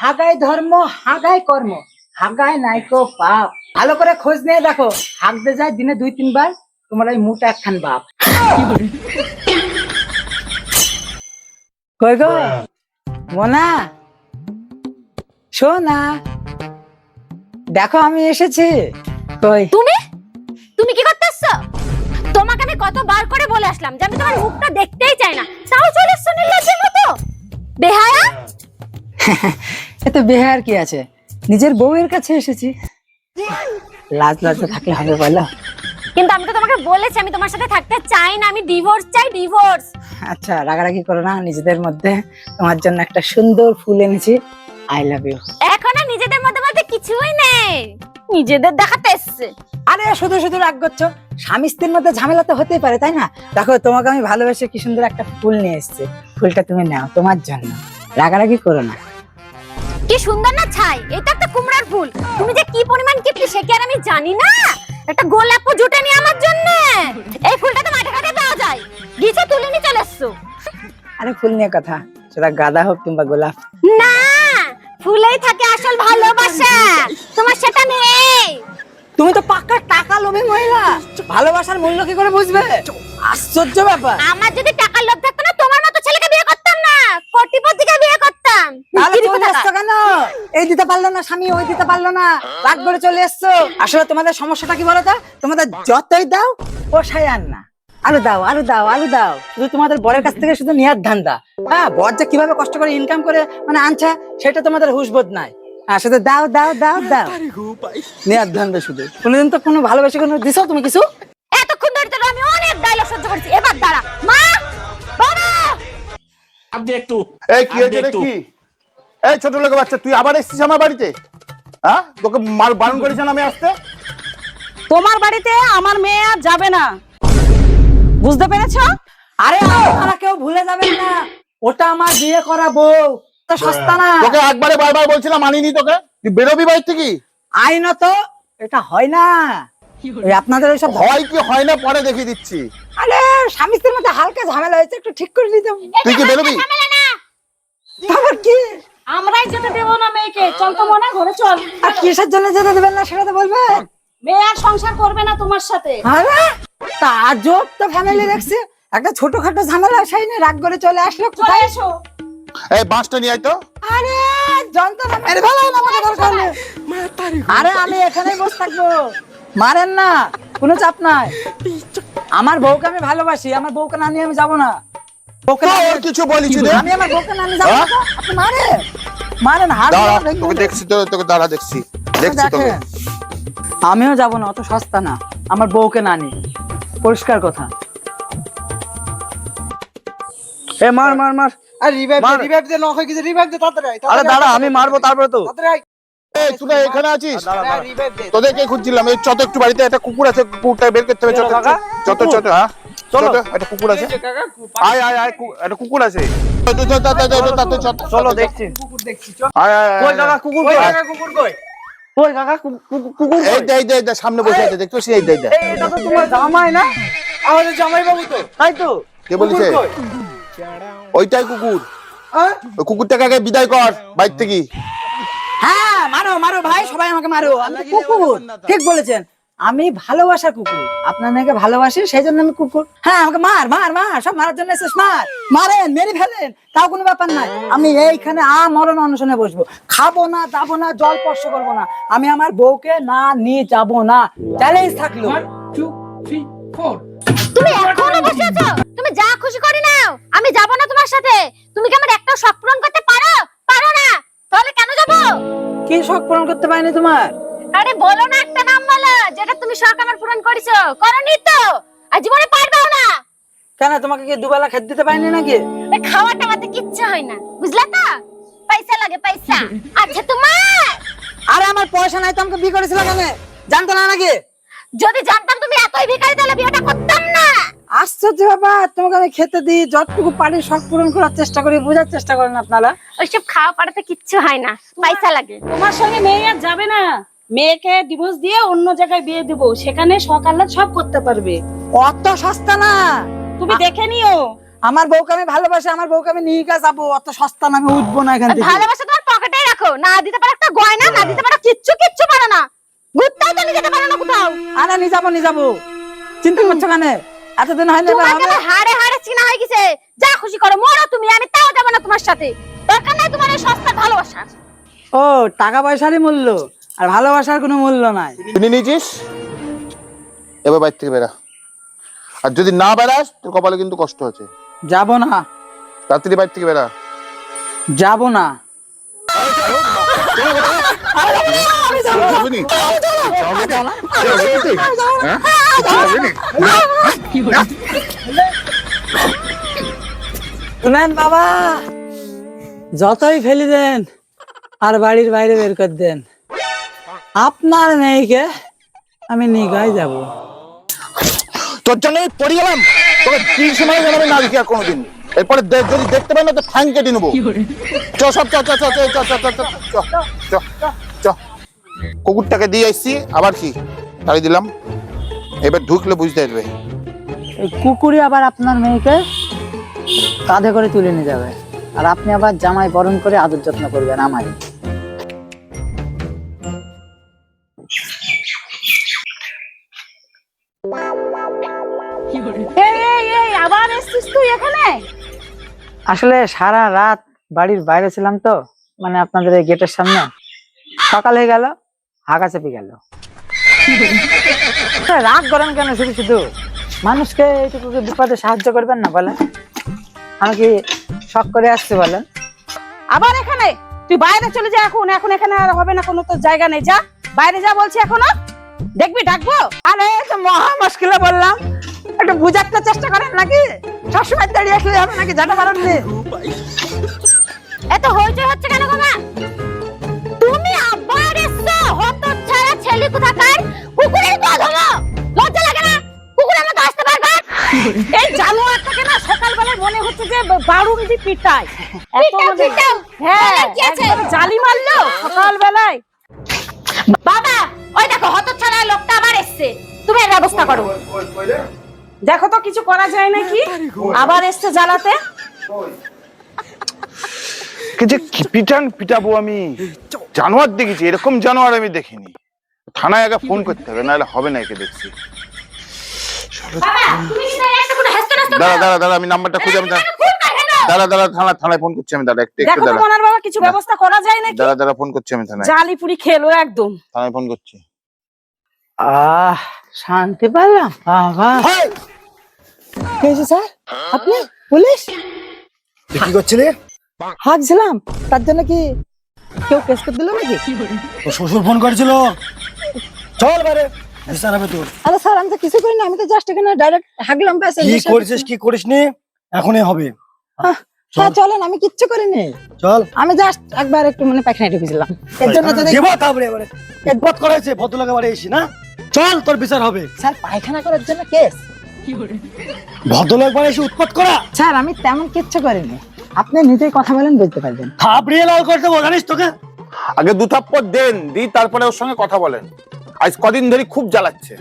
হাগায় ধর্ম হাগায় কর্ম, হাগায় নাইকো পাপ। ভালো করে খোঁজ নিয়ে দেখো, হাগতে যায় দিনে 2-3 বার, তোমার ওই মুটা একখান বাপ। কই গো মোনা, শোনা, দেখো আমি এসেছি। কই তুমি তুমি কি করতেছো? তোমাকে আমি কতবার করে বলে আসলাম যে আমি তোমার মুখটা দেখতেই চাই না, তাও চলে এসছো নির্লজ্জের মতো। বেহায়া। এতে বেহার কি আছে, নিজের বউয়ের কাছে এসেছি, লাজ লজ্জা থাকলে হবে বলো? কিন্তু আমি তো তোমাকে বলেছি আমি তোমার সাথে থাকতে চাই না, আমি ডিভোর্স চাই, ডিভোর্স। আচ্ছা রাগারাগি করো না, নিজেদের মধ্যে তোমার জন্য একটা সুন্দর ফুল এনেছি, আই লাভ ইউ। এখন আর নিজেদের মধ্যে বলতে কিছুই নেই, নিজেদের দেখাতে এসছে। আরে শুধু শুধু রাগ করছো, স্বামী স্ত্রীর মধ্যে ঝামেলা তো হতেই পারে তাই না? দেখো তোমাকে আমি ভালোবেসে কি সুন্দর একটা ফুল নিয়ে এসেছি, ফুলটা তুমি নাও তোমার জন্য, রাগারাগি করো না। কি সুন্দর না ছাই, এটা একটা কুমড়ার ফুল, তুমি যে কি পরিমাণ কিপটি সে কি আর আমি জানি না? একটা গোলাপও জুটে নি আমার জন্য, এই ফুলটা তো মাঠে ঘাটে পাওয়া যায়, গিয়ে তুলে নিয়ে চলে এসছো। আরে ফুল নিয়ে কথা, সেটা গাঁদা হোক কিংবা গোলাপ। না, ফুলেই থাকে আসল ভালোবাসা, তোমার সেটা নেই। তুমি তো পাক্কা টাকা লোভী মহিলা, ভালোবাসার মূল্য কি করে বুঝবে? আশ্চর্য ব্যাপার। আমার যদি টাকার লোভ থাকতো না তোমার মতো ছেলেকে বিয়ে করতাম না, কোটিপতিকে বিয়ে করতাম। তাহলে চলে এসছো কেন? এই দিতে পারলো না স্বামী, ওই দিতে পারলো না, রাগ করে চলে এসছো। আসলে তোমাদের সমস্যাটা কি বলো তো? তোমাদের যতই দাও পোষায় আর না, আরো দাও আরো দাও আরো দাও, শুধু তোমাদের বরের কাছ থেকে শুধু নেয়ার ধান্দা। হ্যাঁ, বর যে কিভাবে কষ্ট করে ইনকাম করে মানে আনছে সেটা তোমাদের হুঁশবোধ নাই। হ্যাঁ, শুধু দাও দাও দাও দাও, নেয়ার ধান্দা শুধু। কোনোদিন তো কোনো ভালোবেসে কোনো দিছো তুমি কিছু? এতক্ষণ ধরে তো আমি অনেক ডায়লগ সহ্য করেছি, এবার দাঁড়া মা, বাবা। আপনি একটু এই কি হয়েছে রে কি? এই ছোট লোক বাচ্চা, তুই আবার এসেছিস আমার বাড়িতে? হ্যাঁ, তোকে বারণ করেছেন আমি আসতে? তোমার বাড়িতে আমার মেয়ে আর যাবে না, বুঝতে পেরেছো? আরে আপনারা কেউ ভুলে যাবেন না, ওটা আমার বিয়ে করা বউ, তো সস্তা না। তোকে একবারে বারবার বলছিলাম মানিনি তোকে, তুই বেরোবি বাড়ি থেকে। আইনত এটা হয় না, ওই আপনাদের ওইসব হয় কি হয় না পরে দেখিয়ে দিচ্ছি। আরে স্বামী স্ত্রীর মধ্যে হালকা ঝামেলা হয়েছে, একটু ঠিক করে দিতে। তুই কি বেরোবি? তারপর কি? আমরাই যেতে দেবো না মেয়েকে, চল তো মনে ঘরে চল। আর কিসের জন্য যেতে দেবেন না সেটা তো বলবে। মেয়ে আর সংসার করবে না তোমার সাথে। আরে তাজব তো ফ্যামিলি দেখছি, একটা ছোটখাটো ঝামেলা সেই নিয়ে রাগ করে চলে আসলো। চলে কোথায়? এসো। এই বাঁশটা নিয়ে আয় তো। আরে যন্ত্রণা মেরে ফেলাও না আমাকে দরকার নেই। আরে আমি এখানেই বসে থাকবো, মারেন না, কোনো চাপ নাই। আমার বউকে আমি ভালোবাসি, আমার বউকে না নিয়ে আমি যাবো না। বউকে না তোর নিয়ে- কিছু বলেছি রে? আমি আমার বউকে না নিয়ে যাবো না তো? আপনি মারেন মারেন, হাত দাঁড়া, ধরে তোকে দেখছি তো, তোকে দাঁড়া দেখছি দেখছি তোকে। দেখেন, আমিও যাবো না, অত সস্তা না, আমার বউকে না নিয়ে, পরিষ্কার কথা। এ মার মার মার, আর রিভাইভ মার। রিভাইভ দে, নক হয়ে গেছে, রিভাইভ দে তাড়াতাড়ি আয়, আরে তাড়াতাড়ি দাঁড়া আয়, আমি মারবো তারপরে তো। তাড়াতাড়ি আয়। এই তুই এখানে আছিস? হ্যাঁ, রিভাইভ দে। তোদেরকে খুঁজছিলাম। এই চত একটু বাড়িতে একটা কুকুর আছে, কুকুরটা বের করতে হবে। চত চলো কাকা, চত চত, হ্যাঁ চলো, একটা কুকুর আছে। এই যে কাকা, আয় আয় আয়, একটা কুকুর আছে। চত চত চত চত, চলো দেখছি। কুকুর দেখছি, চল। আয় আয় কই আয় কাকা কুকুর ওই কই? কাকা, কুকুর কই? কই কাকা কুকুর এই কই? দে এই দে সামনে বসে আছে, দেখতো সেই দে দে। এই, এটা তো তোমার জামাই না? আমাদের জামাই বাবু তো। তাই তো। কে বলেছে? কুকুর কই? ওইটাই কুকুর। হ্যাঁ? ওই কুকুরটাকে আগে বিদায় কর বাইর থেকে। হ্যাঁ মারো মারো ভাই, সবাই আমাকে মারো, আমি তো কুকুর। ঠিক বলেছেন, আমি ভালোবাসা কুকুর, আপনার মেয়েকে ভালোবাসি সেই জন্য আমি কুকুর। হ্যাঁ আমাকে মার মার মার, সব মারার জন্য এসেছিস, মার মারেন মেরে ফেলেন, তাও কোনো ব্যাপার নাই। আমি এইখানে মরণ অনশনে বসবো, খাবো না দাবো না, জল স্পর্শ করবো না, আমি আমার বউকে না নিয়ে যাবো না, চ্যালেঞ্জ থাকলো। 1 2 3 4। তুমি এখনো বসে আছো, তুমি যা খুশি করে নাও, আমি যাব না তোমার সাথে। তুমি কি আমার একটা শখ পূরণ করতে পারো? পারো না, তাহলে কেন যাব? কি শখ পূরণ করতে পারিনি তোমার? আরে বলো না, একটা নাম বলো যেটা তুমি শখ আমার পূরণ করেছো। করনি তো, আর জীবনে পারবেও না। কেন, তোমাকে কি দুবেলা খেতে দিতে পারিনি নাকি? ওই খাওয়া টাওয়াতে কিচ্ছু হয় না, বুঝলা তো? পয়সা লাগে পয়সা। আচ্ছা তোমার, আরে আমার পয়সা নাই তো আমাকে বিয়ে করেছিল কেন, জানতো না নাকি? যদি জানতাম তুমি এতই ভিখারি তাহলে বিয়েটা করতাম না। আশ্চর্য ব্যাপার, তোমাকে আমি খেতে দিই, যতটুকু পারি শখ পূরণ করার চেষ্টা করি, বোঝার চেষ্টা করেন আপনারা। ওইসব খাওয়া পাড়াতে কিচ্ছু হয় না, পয়সা লাগে। তোমার সঙ্গে মেয়ে আর যাবে না, মেয়েকে ডিভোর্স দিয়ে অন্য জায়গায় বিয়ে দেবো, সেখানে সকালে সব করতে পারবে। অত সস্তা না, তুমি দেখে নিও। আমার বউকে আমি ভালোবাসি, আমার বউকে আমি নিয়ে যাবো, অত সস্তা না, আমি উঠবো না এখান থেকে। ভালোবাসা তোমার পকেটে রাখো, না দিতে পারো একটা গয়না, না দিতে পারো কিচ্ছু কিচ্ছু পারো না, ঘুরতেও তো নিয়ে যেতে পারো না কোথাও। আরে নিয়ে যাবো চিন্তা করছো কেন? এতদিন হয় না তোমাকে তো হাড়ে হাড়ে চিনা হয়ে গেছে, যা খুশি করো মরো তুমি, আমি তাও যাবো না তোমার সাথে, দরকার নাই তোমার এই সস্তা ভালোবাসা। ও টাকা পয়সারই মূল্য, আর ভালোবাসার কোনো মূল্য নাই। কিনে নিয়েছিস, এবার বাইর থেকে বেরা। আর যদি না বেরাস তোর কপালে কিন্তু কষ্ট আছে। যাব না, রাত্রি বাইর থেকে বেরা। যাব না। যাবি নি? হ্যাঁ? যাবি নি? শুনেন বাবা, যতই ফেলি দেন আর বাড়ির বাইরে বের করে দেন, আপনার মেয়েকে আমি নিগাই যাব। তোর জন্য আমি পড়ে গেলাম, তোকে 3 সময় যেন আমি না দেখি আর কোনোদিন। এরপরে যদি দেখতে পাই না তো ঠ্যাং কেটে নেবো। চ সব চ চ চ চ চ চ চ চ চ। কুকুরটাকে দিয়ে আসছি, আবার কি তাড়ি দিলাম। এবার ঢুকলে বুঝতে পারবে। এই কুকুরই আবার আপনার মেয়েকে কাঁধে করে তুলে নিয়ে যাবে, আর আপনি আবার জামাই বরণ করে আদর যত্ন করবেন আমারই। এই আবার এসছিস তুই এখানে? আসলে সারা রাত বাড়ির বাইরে ছিলাম তো, মানে আপনাদের এই গেটের সামনে। সকাল হয়ে গেল, হাগা চেপে গেল। রাগ করেন কেন শুধু শুধু? মানুষকে এইটুকু কি বিপদে সাহায্য করবেন না বলেন? আমি কি শখ করে আসছি বলেন? আবার এখানে? তুই বাইরে চলে যা এখন, এখন এখানে আর হবে না, কোনো তো জায়গা নেই, যা বাইরে যা বলছি। এখনো দেখবি ডাকবো? আরে এই তো মহা মুশকিলে বললাম, একটু বুঝাতে চেষ্টা করেন নাকি? সবসময় দাঁড়িয়ে আসলে হবে নাকি? জানা কারণ নেই। এত হইচই হচ্ছে কেন বাবা? তুমি আবার এসছো, হতচ্ছাড়া ছেলে কোথাকার, কুকুরের দুধ হলো, লজ্জা লাগে না? কুকুর আমাকে আসতে পারবে? এই জানোয়ারটাকে না সকালবেলায় মনে হচ্ছে যে বারুম দি পিটাই। এত মানে হ্যাঁ, কি আছে? একবার জালি মারলো সকালবেলায়। বাবা ওই দেখো হতচ্ছাড়া লোকটা আবার এসছে, তুমি এর ব্যবস্থা করো। দেখো তো কিছু করা যায় নাকি? আবার এসছে জ্বালাতে। যে কি পিটাবো আমি? জানোয়ার দেখেছি, এরকম জানোয়ার আমি দেখিনি। থানায় আগে ফোন করতে হবে, নাহলে হবে না। একে দেখছি। বাবা তুমি কি তাই একটা কোনো হেস্ত নাস্ত দাঁড়া দাঁড়া দাঁড়া, আমি নাম্বারটা খুঁজে আমি দাঁড়া দাঁড়া থানায় ফোন করছি আমি। দাঁড়া একটু দেখো তো দাঁড়া মনার বাবা কিছু ব্যবস্থা করা যায় নাকি? দাঁড়া ফোন করছি আমি থানায়। জালি পুরি খেলো একদম। থানায় ফোন করছি। শান্তি পেলাম বাবা। কি হয়েছে স্যার? আপনি পুলিশ? কি করছিলে? হাঁকছিলাম, তার জন্য কি কেউ কেস করে দিল নাকি? তোর শ্বশুর ফোন করেছিল, চল বাইরে, বিচার হবে তোর। আরে স্যার আমি তো কিছু করিনি, আমি তো জাস্ট এখানে ডাইরেক্ট হাঁকলাম ব্যাস। কি করেছিস কি করিসনি এখনই হবে। হ্যাঁ চলেন, আমি কিচ্ছু করিনি। চল আমি জাস্ট একবার একটু মানে পায়খানায় ঢুকেছিলাম, এর জন্য যদি দেবো তারপরে এবারে একবার করাইছে ভদ্রলোকে বাড়ি এসি না। চল তোর বিচার হবে। স্যার পায়খানা করার জন্য কেস? ভদ্রলোক বাড়ি এসে উৎপাত করা। স্যার আমি তেমন কিচ্ছু করিনি, আপনি নিজেই কথা বলেন বুঝতে পারবেন। থাপড়িয়ে লাল করে দেবো জানিস তোকে। আগে 2 থাপ্পড় দেন, দি তারপরে ওর সঙ্গে কথা বলেন। আজ কদিন ধরে খুব জ্বালাচ্ছে।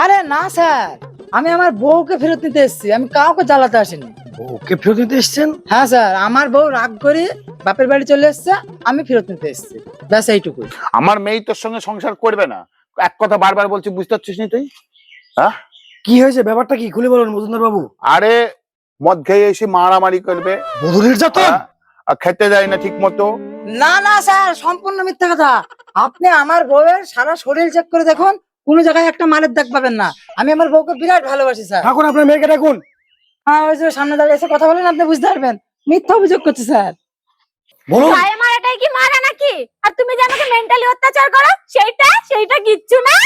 আরে না স্যার, আমি আমার বউকে ফেরত নিতে এসেছি, আমি কাউকে জ্বালাতে আসিনি। ওকে ফেরত দিতে এসছেন? হ্যাঁ স্যার, আমার বউ রাগ করে বাপের বাড়ি চলে এসেছে, আমি ফেরত নিতে এসেছি, ব্যাস এইটুকুই। আমার মেয়ে তোর সঙ্গে সংসার করবে না, এক কথা বারবার বলছি, বুঝতে পারছিস নি তুই? হ্যাঁ কি হয়েছে ব্যাপারটা কি খুলে বলুন মজুমদার বাবু। আরে মদ খেয়ে এসে মারামারি করবে, বধূ নির্যাতন, আর খেতে যায় না ঠিক মতো। না না স্যার, সম্পূর্ণ মিথ্যা কথা। আপনি আমার বউয়ের সারা শরীর চেক করে দেখুন, কোনো জায়গায় একটা মালের দাগ পাবেন না। আমি আমার বউকে বিরাট ভালোবাসি স্যার। এখন আপনার মেয়েকে ডাকুন। হ্যাঁ ওই যে সামনে দাঁড়িয়ে এসে কথা বলেন, আপনি বুঝতে পারবেন। মিথ্যা অভিযোগ করছে স্যার। বলুন। গায়ে মারাটাই কি মারা নাকি? আর তুমি যে আমাকে মেন্টালি অত্যাচার করো সেইটা কিচ্ছু না।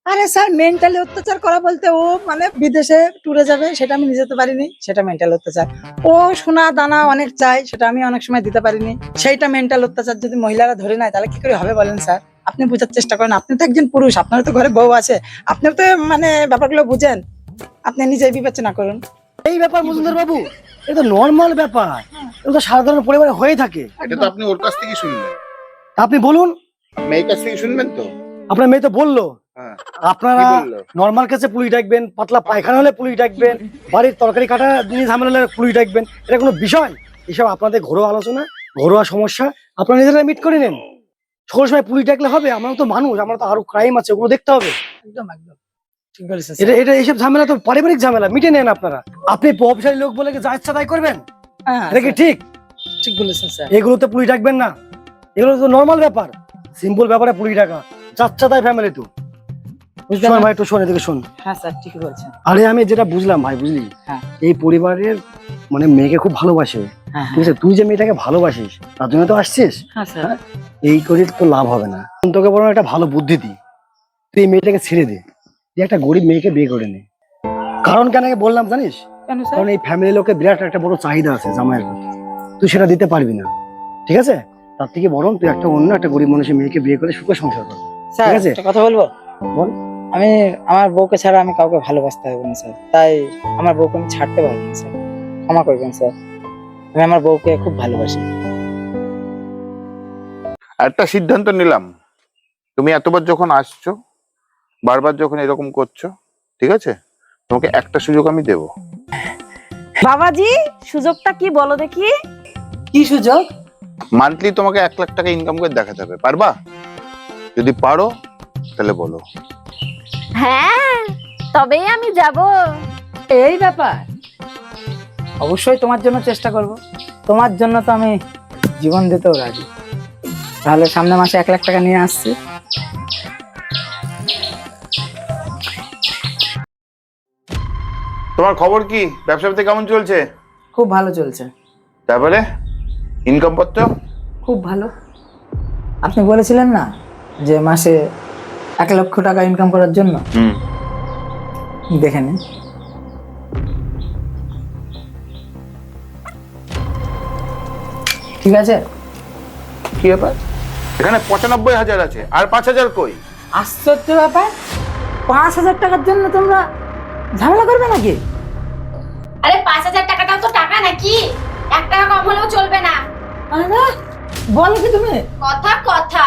আরে স্যার মেন্টালি অত্যাচার করা বলতে, ও মানে বিদেশে ট্যুরে যাবে, সেটা আমি নিয়ে যেতে পারিনি, সেটা মেন্টাল অত্যাচার। ও সোনা দানা অনেক চাই, সেটা আমি অনেক সময় দিতে পারিনি, সেইটা মেন্টাল অত্যাচার। যদি মহিলারা ধরে নেয় তাহলে কি করে হবে বলেন স্যার? আপনি বোঝার চেষ্টা করেন, আপনি তো একজন পুরুষ, আপনার তো ঘরে বউ আছে, আপনি তো মানে ব্যাপারগুলো বুঝেন, আপনি নিজেই বিবেচনা করুন। এই ব্যাপার মজুমদার বাবু, এটা তো নর্মাল ব্যাপার, এটা তো সাধারণ পরিবারে হয়ে থাকে। এটা তো আপনি ওর কাছ থেকে শুনলেন, আপনি বলুন। মেয়ের কাছ থেকে শুনবেন তো। আপনার মেয়ে তো বললো হ্যাঁ, আপনারা কি বললো? নর্মাল কেসে পুলিশ ডাকবেন, পাতলা পায়খানা হলে পুলিশ ডাকবেন, বাড়ির তরকারি কাটা জিনিস ঝামেলা হলে পুলিশ ডাকবেন, এটা কোনো বিষয়? এসব আপনাদের ঘরোয়া আলোচনা। ঘরোয়া সমস্যা আপনারা নিজেরা মিট করে নেন। সকল সময় পুলিশ ডাকলে হবে? আমরা তো মানুষ, আমরা তো আরো ক্রাইম আছে, ওগুলো দেখতে হবে। একদম একদম ঠিক বলেছেন এটা এটা এইসব ঝামেলা তো পারিবারিক ঝামেলা, মিটে নেন আপনারা। আপনি প্রভাবশালী লোক বলে কি যা ইচ্ছা তাই করবেন? হ্যাঁ এটা কি ঠিক? ঠিক বলেছেন স্যার। এগুলোতে পুলিশ ডাকবেন না, এগুলো তো নর্মাল ব্যাপার, সিম্পল ব্যাপারে পুলিশ ডাকা যাচ্ছে তাই ফ্যামিলি তো। বুঝতে শোন পারলেন? ভাই, একটু শোন, এদিকে শোন। হ্যাঁ স্যার ঠিকই বলছেন। আরে আমি যেটা বুঝলাম ভাই, বুঝলি, হ্যাঁ। এই পরিবারের মানে মেয়েকে খুব ভালোবাসে, হ্যাঁ ঠিক আছে? তুই যে মেয়েটাকে ভালোবাসিস তার জন্য তো আসছিস, হ্যাঁ স্যার। এই করে তো লাভ হবে না। তোকে বরং একটা ভালো বুদ্ধি দিই, তুই এই মেয়েটাকে ছেড়ে দে, তুই একটা গরিব মেয়েকে বিয়ে করে নে। কারণ কেন বললাম জানিস? কেন স্যার? কারণ এই ফ্যামিলি লোকে বিরাট একটা বড় চাহিদা আছে জামাইয়ের প্রতি, তুই সেটা দিতে পারবি না, ঠিক আছে? তার থেকে বরং তুই একটা অন্য একটা গরিব মানুষের মেয়েকে বিয়ে করে সুখে সংসার কর। স্যার ঠিক আছে? একটা কথা বলবো? বল। আমি আমার বউকে ছাড়া আমি কাউকে ভালোবাসতে পারবো না স্যার, তাই আমার বউকে আমি ছাড়তে পারবো না স্যার, ক্ষমা করবেন স্যার, আমি আমার বউকে খুব ভালোবাসি। একটা সিদ্ধান্ত নিলাম, তুমি এতবার যখন আসছো, বারবার যখন এরকম করছো, ঠিক আছে, তোমাকে একটা সুযোগ আমি দেব। বাবাজি, সুযোগটা কি বলো দেখি? কি সুযোগ? মান্থলি তোমাকে 1 লাখ টাকা ইনকাম করে দেখাতে হবে, পারবা? যদি পারো তাহলে বলো। হ্যাঁ, তবেই আমি যাব। এই ব্যাপার, অবশ্যই তোমার জন্য চেষ্টা করব, তোমার জন্য তো আমি জীবন দিতেও রাজি। তাহলে সামনের মাসে 1 লাখ টাকা নিয়ে আসছি। তোমার খবর কি? ব্যবসা পাতি কেমন চলছে? খুব ভালো চলছে। তারপরে ইনকাম পত্র? খুব ভালো। আপনি বলেছিলেন না যে মাসে 1 লক্ষ টাকা ইনকাম করার জন্য, দেখে নিন। ঠিক আছে? কি ব্যাপার? এখানে 95,000 আছে, আর 5,000 কই? আশ্চর্য ব্যাপার, 5,000 টাকার জন্য তোমরা ঝামেলা করবে নাকি? আরে 5,000 টাকাটাও তো টাকা নাকি? 1 টাকা কম হলেও চলবে না। আরে বলো কি তুমি? কথা কথা।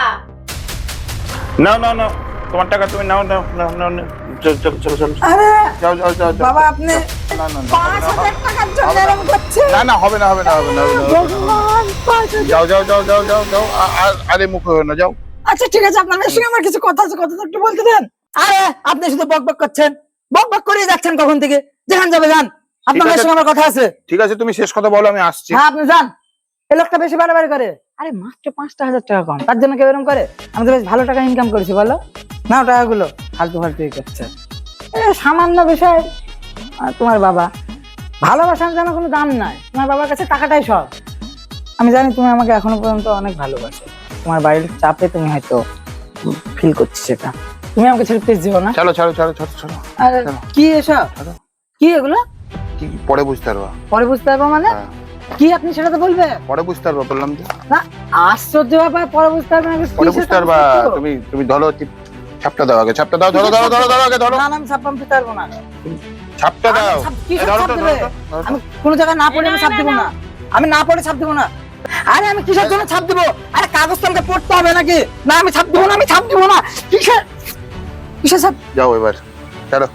নাও নাও নাও, তোমার টাকা তুমি নাও নাও নাও নাও নাও। চল চল চল চল, আরে যাও যাও যাও যাও। বাবা, আপনি না না না, 5,000 টাকার জন্য এরকম করছেন? না না, হবে না হবে না হবে না হবে না। ভগবান, 5,000। যাও যাও যাও যাও যাও যাও, আরে মুখ হয়ে না, যাও। আচ্ছা ঠিক আছে, আপনাদের সঙ্গে আমার কিছু কথা আছে, কথা তো একটু বলতে দেন। আরে আপনি শুধু বক বক করছেন, বক বক করে যাচ্ছেন কখন থেকে। যেখান যাবে যান, আপনাদের আছে। সঙ্গে আমার কথা আছে। ঠিক আছে, তুমি শেষ কথা বলো, আমি আসছি। হ্যাঁ আপনি যান। এই লোকটা বেশি বাড়াবাড়ি করে। আরে মাত্র 5,000 টাকা কম, তার জন্য কেউ এরকম করে? আমি তো বেশ ভালো টাকা ইনকাম করেছি, বলো। নাও টাকাগুলো, ফালতু ফালতু করছে। সামান্য বিষয়। আর তোমার বাবা, ভালোবাসার যেন কোনো দাম নাই, তোমার বাবার কাছে টাকাটাই সব। আমি জানি তুমি আমাকে এখনো পর্যন্ত অনেক ভালোবাসো, তোমার বাড়ির চাপে তুমি হয়তো ফিল করছি সেটা। তুমি আমাকে ছেড়ে প্লিজ যেও না। চলো চলো চলো চলো চলো। আরে কি এসব? কি এগুলো? কি পরে বুঝতে পারবা? পরে বুঝতে পারবো মানে? হ্যাঁ। কি আপনি সেটা তো বলবে পরে বুঝতে পারবা বললাম তো। না। আশ্চর্য ব্যাপার, পরে বুঝতে পারবে না? পরে বুঝতে পারবা। তুমি তুমি ধরো, ছাপটা দাও আগে, ছাপটা দাও, ধরো ধরো ধরো ধরো আগে ধরো। না না, আমি ছাপ্পাম পেতে পারবো না। ছাপটা দাও। কি এই ধরো ছাপ তো, দেবে? ধরো তো, ধরো তো। আমি কোনো জায়গায় না পড়ে আমি ছাপ দেবো না। আমি না পড়ে ছাপ দেবো না। আরে আমি কিসের জন্য ছাপ দেবো? আরে কাগজ তো আমাকে পড়তে হবে নাকি? না আমি ছাপ দেবো না, আমি ছাপ দেবো না। কিসের কিসের ছাপ? যাও এবার, ছাড়ো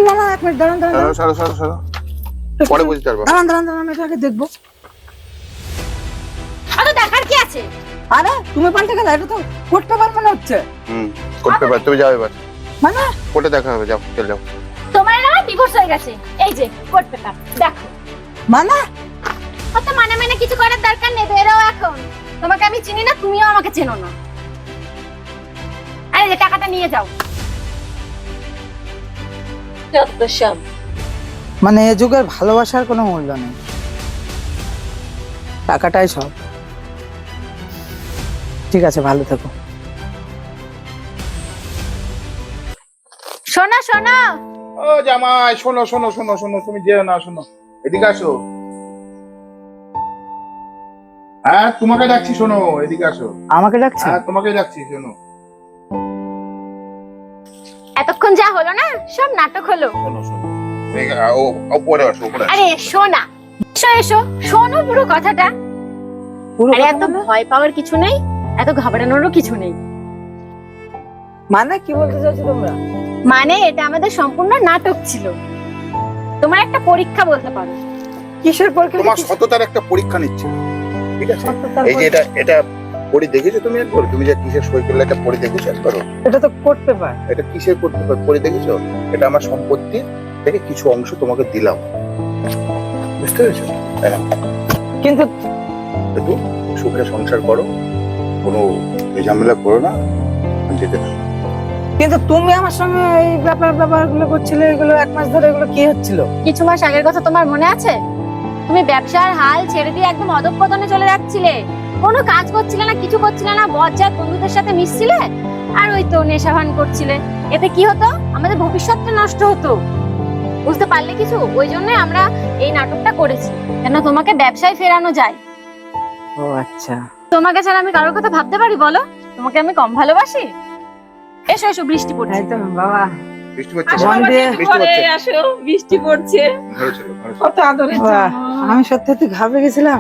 না না, 1 মিনিট দাঁড়ান দাঁড়ান ছাড়ো ছাড়ো ছাড়ো ছাড়ো, পরে বুঝতে পারবা। দাঁড়ান দাঁড়ান দাঁড়ান, আমি এটা আগে দেখবো। অত দেখার কি আছে? আরে তুমি পাল্টে গেলে, এটা তো কোর্ট পেপার মনে হচ্ছে। কোর্ট পেপার, তুমি যাও এবার, মানে কোর্টে দেখা হবে, যাও চল যাও। তোমার না ডিভোর্স হয়ে গেছে। এই যে কোর্ট পেপার দেখো। মানে অত মানে মানে কিছু করার দরকার নেই, বেরোও এখন। তোমাকে আমি চিনি না, তুমিও আমাকে চেনো না। আরে যে টাকাটা নিয়ে যাও। যত সব। মানে এ যুগের ভালোবাসার কোনো মূল্য নেই, টাকাটাই সব। ঠিক আছে, ভালো থেকো। শোনো শোনো। ও জামাই, শোনো শোনো শোনো শোনো, তুমি যেও না, শোনো এদিকে আসো। হ্যাঁ তোমাকে ডাকছি, শোনো এদিকে আসো। আমাকে ডাকছে? হ্যাঁ তোমাকে ডাকছি, শোনো এতক্ষণ যা হলো না, সব নাটক হলো। শোনো শোনো। ও উপরে আসো, উপরে আসো। আরে এসো না, এসো এসো, শোনো পুরো কথাটা। পুরো আরে কথা এত বলো। ভয় পাওয়ার কিছু নেই, এত ঘাবড়ানোরও কিছু নেই। মানে কি বলতে চাইছো তোমরা? মানে এটা আমাদের সম্পূর্ণ নাটক ছিল, তোমার একটা পরীক্ষা বলতে পারো। কিসের পরীক্ষা? তোমার সততার একটা পরীক্ষা নিচ্ছে। ঠিক আছে? এই যে এটা পড়ি দেখেছো তুমি একবার? তুমি যে কিসের সই করলে এটা পড়ি দেখেছো একবার? এটা তো কোর্ট পেপার। এটা কিসের করতে পড়ি দেখেছো? এটা আমার সম্পত্তির থেকে কিছু অংশ তোমাকে দিলাম, বুঝতে পেরেছো? তাই না? কিন্তু একটু সুখে সংসার করো, কোনো ঝামেলা করো না, যেতে থাকো। কিন্তু তুমি আমার সঙ্গে এই ব্যাপারগুলো করছিলে, এগুলো 1 মাস ধরে এগুলো কি হচ্ছিল? কিছু মাস আগের কথা তোমার মনে আছে? তুমি ব্যবসার হাল ছেড়ে দিয়ে একদম অধঃপতনে চলে যাচ্ছিলে, কোনো কাজ করছিলে না, কিছু করছিলে না, বজ্জাত বন্ধুদের সাথে মিশছিলে, আর ওই তো নেশাভান করছিলে। এতে কি হতো? আমাদের ভবিষ্যৎটা নষ্ট হতো। বুঝতে পারলে কিছু? ওই জন্য আমরা এই নাটকটা করেছি, যেন তোমাকে ব্যবসায় ফেরানো যায়। ও আচ্ছা। তোমাকে ছাড়া আমি কারোর কথা ভাবতে পারি বলো? তোমাকে আমি কম ভালোবাসি? এসো এসো, বৃষ্টি পড়ছে। তাই তো বাবা। বৃষ্টি পড়ছে? আসো মন বাবা, দিয়ে একটু ঘরে আসো, বৃষ্টি পড়ছে। ঘরে চলো, ঘরে চলো। কত আদরের বাহ, জামা। আমি সত্যি ঘাবড়ে গেছিলাম।